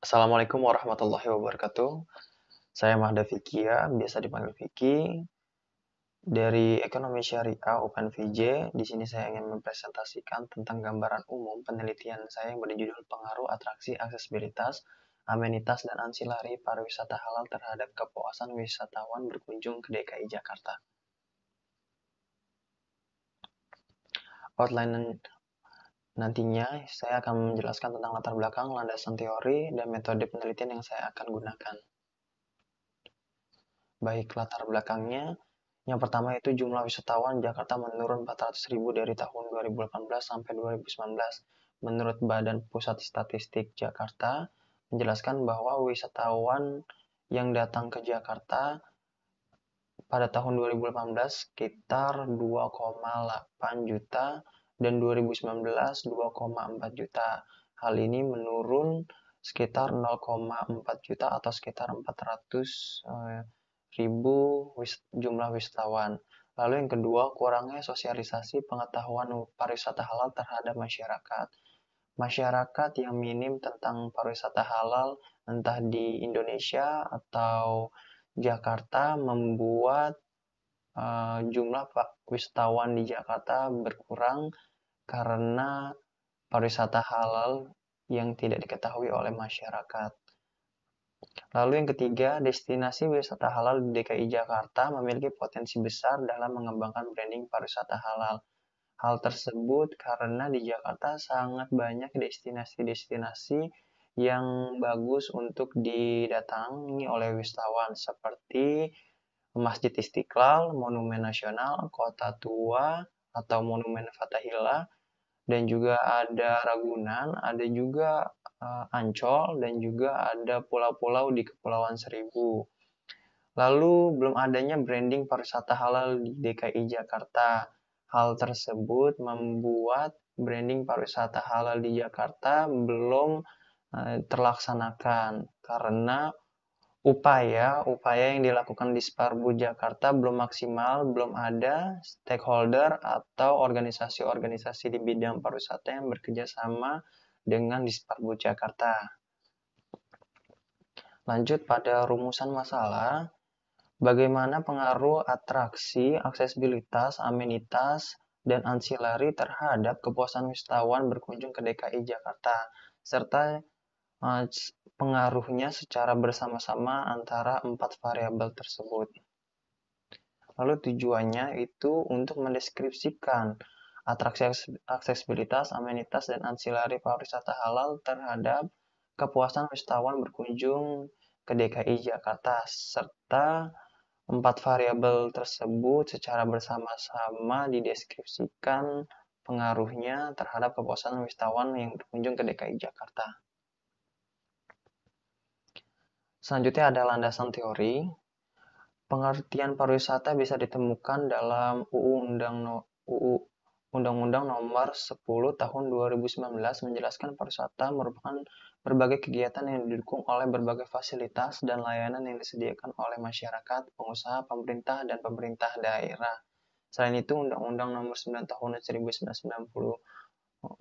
Assalamualaikum warahmatullahi wabarakatuh. Saya Mahda Fikia, biasa dipanggil Viki, dari Ekonomi Syariah UPNVJ. Di sini saya ingin mempresentasikan tentang gambaran umum penelitian saya yang berjudul Pengaruh Atraksi Aksesibilitas, Amenitas, dan Ansilari Pariwisata Halal terhadap Kepuasan Wisatawan Berkunjung ke DKI Jakarta. Outline nantinya saya akan menjelaskan tentang latar belakang, landasan teori, dan metode penelitian yang saya akan gunakan. Baik, latar belakangnya. Yang pertama itu jumlah wisatawan Jakarta menurun 400.000 dari tahun 2018 sampai 2019. Menurut Badan Pusat Statistik Jakarta, menjelaskan bahwa wisatawan yang datang ke Jakarta pada tahun 2018 sekitar 2,8 juta dan 2019 2,4 juta. Hal ini menurun sekitar 0,4 juta atau sekitar 400 ribu jumlah wisatawan. Lalu yang kedua, kurangnya sosialisasi pengetahuan pariwisata halal terhadap masyarakat. Masyarakat yang minim tentang pariwisata halal entah di Indonesia atau Jakarta membuat jumlah wisatawan di Jakarta berkurang karena pariwisata halal yang tidak diketahui oleh masyarakat. Lalu yang ketiga, destinasi wisata halal di DKI Jakarta memiliki potensi besar dalam mengembangkan branding pariwisata halal. Hal tersebut karena di Jakarta sangat banyak destinasi-destinasi yang bagus untuk didatangi oleh wisatawan seperti Masjid Istiqlal, Monumen Nasional, Kota Tua, atau Monumen Fathahillah, dan juga ada Ragunan, ada juga Ancol, dan juga ada pulau-pulau di Kepulauan Seribu. Lalu belum adanya branding pariwisata halal di DKI Jakarta. Hal tersebut membuat branding pariwisata halal di Jakarta belum terlaksanakan karena upaya yang dilakukan di Sparbu Jakarta belum maksimal, belum ada stakeholder atau organisasi-organisasi di bidang pariwisata yang bekerja sama dengan di Sparbu Jakarta. Lanjut pada rumusan masalah, bagaimana pengaruh atraksi, aksesibilitas, amenitas, dan ansilari terhadap kepuasan wisatawan berkunjung ke DKI Jakarta, serta pengaruhnya secara bersama-sama antara empat variabel tersebut. Lalu tujuannya itu untuk mendeskripsikan atraksi aksesibilitas, amenitas, dan ansilari pariwisata halal terhadap kepuasan wisatawan berkunjung ke DKI Jakarta, serta empat variabel tersebut secara bersama-sama dideskripsikan pengaruhnya terhadap kepuasan wisatawan yang berkunjung ke DKI Jakarta. Selanjutnya ada landasan teori. Pengertian pariwisata bisa ditemukan dalam Undang-Undang Nomor 10 Tahun 2019 menjelaskan pariwisata merupakan berbagai kegiatan yang didukung oleh berbagai fasilitas dan layanan yang disediakan oleh masyarakat, pengusaha, pemerintah, dan pemerintah daerah. Selain itu, Undang-Undang Nomor 9 Tahun 1990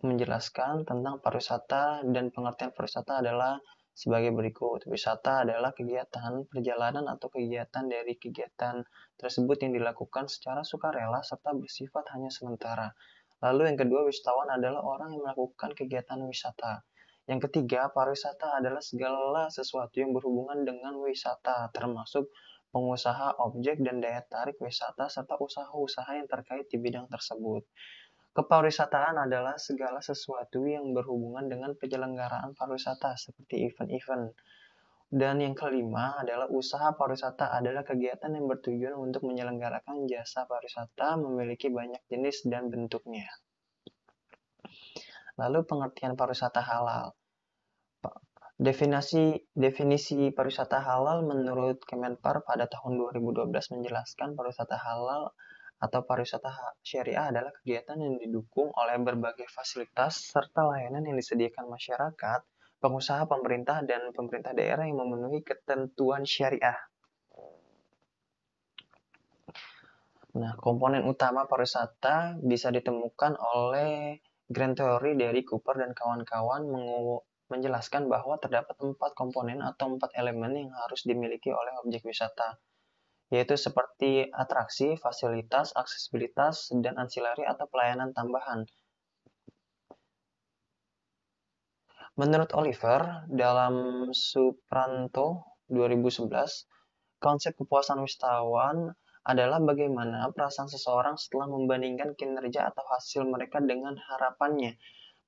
menjelaskan tentang pariwisata dan pengertian pariwisata adalah sebagai berikut. Wisata adalah kegiatan, perjalanan atau kegiatan dari kegiatan tersebut yang dilakukan secara sukarela serta bersifat hanya sementara. Lalu yang kedua, wisatawan adalah orang yang melakukan kegiatan wisata. Yang ketiga, pariwisata adalah segala sesuatu yang berhubungan dengan wisata, termasuk pengusaha objek dan daya tarik wisata serta usaha-usaha yang terkait di bidang tersebut. Kepariwisataan adalah segala sesuatu yang berhubungan dengan penyelenggaraan pariwisata seperti event-event. Dan yang kelima adalah usaha pariwisata adalah kegiatan yang bertujuan untuk menyelenggarakan jasa pariwisata memiliki banyak jenis dan bentuknya. Lalu pengertian pariwisata halal. Definisi pariwisata halal menurut Kemenpar pada tahun 2012 menjelaskan pariwisata halal atau pariwisata syariah adalah kegiatan yang didukung oleh berbagai fasilitas serta layanan yang disediakan masyarakat, pengusaha, pemerintah, dan pemerintah daerah yang memenuhi ketentuan syariah. Nah, komponen utama pariwisata bisa ditemukan oleh Grand Theory dari Cooper dan kawan-kawan menjelaskan bahwa terdapat 4 komponen atau 4 elemen yang harus dimiliki oleh objek wisata, yaitu seperti atraksi, fasilitas, aksesibilitas, dan ansilari atau pelayanan tambahan. Menurut Oliver, dalam Supranto 2011, konsep kepuasan wisatawan adalah bagaimana perasaan seseorang setelah membandingkan kinerja atau hasil mereka dengan harapannya.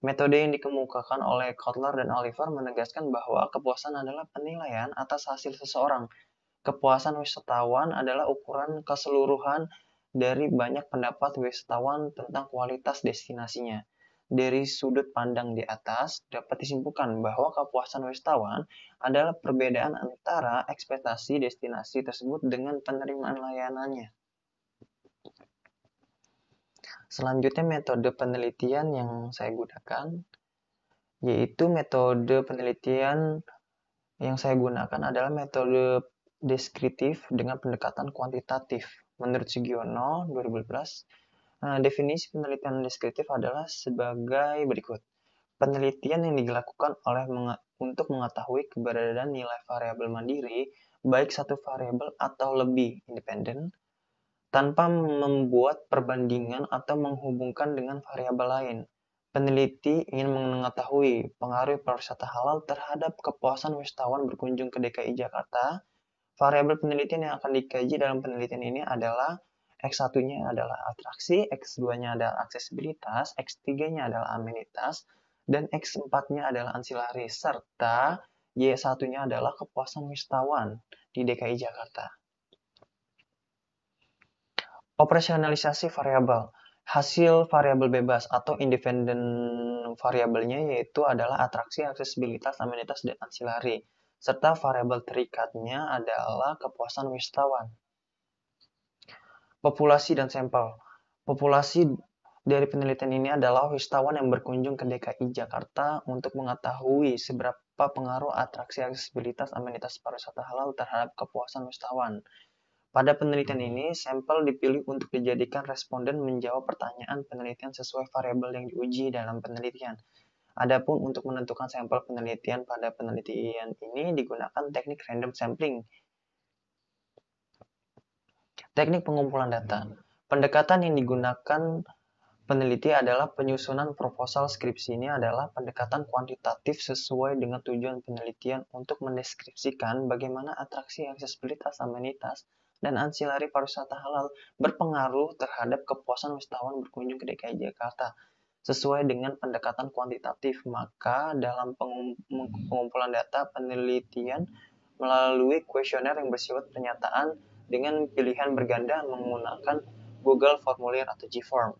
Metode yang dikemukakan oleh Kotler dan Oliver menegaskan bahwa kepuasan adalah penilaian atas hasil seseorang. Kepuasan wisatawan adalah ukuran keseluruhan dari banyak pendapat wisatawan tentang kualitas destinasinya. Dari sudut pandang di atas, dapat disimpulkan bahwa kepuasan wisatawan adalah perbedaan antara ekspektasi destinasi tersebut dengan penerimaan layanannya. Selanjutnya metode penelitian yang saya gunakan, yaitu metode penelitian yang saya gunakan adalah metode deskriptif dengan pendekatan kuantitatif. Menurut Sugiono 2011, definisi penelitian deskriptif adalah sebagai berikut. Penelitian yang dilakukan untuk mengetahui keberadaan nilai variabel mandiri, baik satu variabel atau lebih independen, tanpa membuat perbandingan atau menghubungkan dengan variabel lain. Peneliti ingin mengetahui pengaruh pariwisata halal terhadap kepuasan wisatawan berkunjung ke DKI Jakarta. Variabel penelitian yang akan dikaji dalam penelitian ini adalah X1-nya adalah atraksi, X2-nya adalah aksesibilitas, X3-nya adalah amenitas, dan X4-nya adalah ansilari, serta Y1-nya adalah kepuasan wisatawan di DKI Jakarta. Operasionalisasi variabel. Hasil variabel bebas atau independen variabelnya yaitu adalah atraksi, aksesibilitas, amenitas, dan ansilari. Serta variabel terikatnya adalah kepuasan wisatawan. Populasi dan sampel. Populasi dari penelitian ini adalah wisatawan yang berkunjung ke DKI Jakarta untuk mengetahui seberapa pengaruh atraksi, aksesibilitas, amenitas pariwisata halal terhadap kepuasan wisatawan. Pada penelitian ini, sampel dipilih untuk dijadikan responden menjawab pertanyaan penelitian sesuai variabel yang diuji dalam penelitian. Adapun untuk menentukan sampel penelitian pada penelitian ini digunakan teknik random sampling. Teknik pengumpulan data. Pendekatan yang digunakan peneliti adalah penyusunan proposal skripsi ini adalah pendekatan kuantitatif sesuai dengan tujuan penelitian untuk mendeskripsikan bagaimana atraksi, aksesibilitas, amenitas, dan ansilari pariwisata halal berpengaruh terhadap kepuasan wisatawan berkunjung ke DKI Jakarta. Sesuai dengan pendekatan kuantitatif, maka dalam pengumpulan data penelitian melalui kuesioner yang bersifat pernyataan dengan pilihan berganda menggunakan Google Formulir atau G-Form.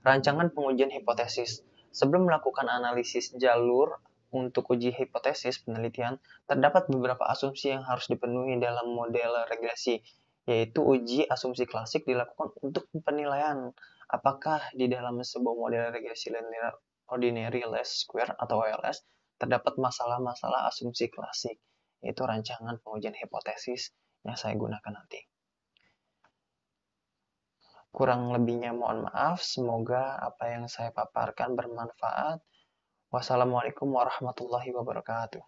Rancangan pengujian hipotesis. Sebelum melakukan analisis jalur untuk uji hipotesis penelitian, terdapat beberapa asumsi yang harus dipenuhi dalam model regresi, yaitu uji asumsi klasik dilakukan untuk penilaian apakah di dalam sebuah model regresi linear ordinary least square atau OLS terdapat masalah-masalah asumsi klasik, yaitu rancangan pengujian hipotesis yang saya gunakan nanti. Kurang lebihnya mohon maaf, semoga apa yang saya paparkan bermanfaat. Wassalamualaikum warahmatullahi wabarakatuh.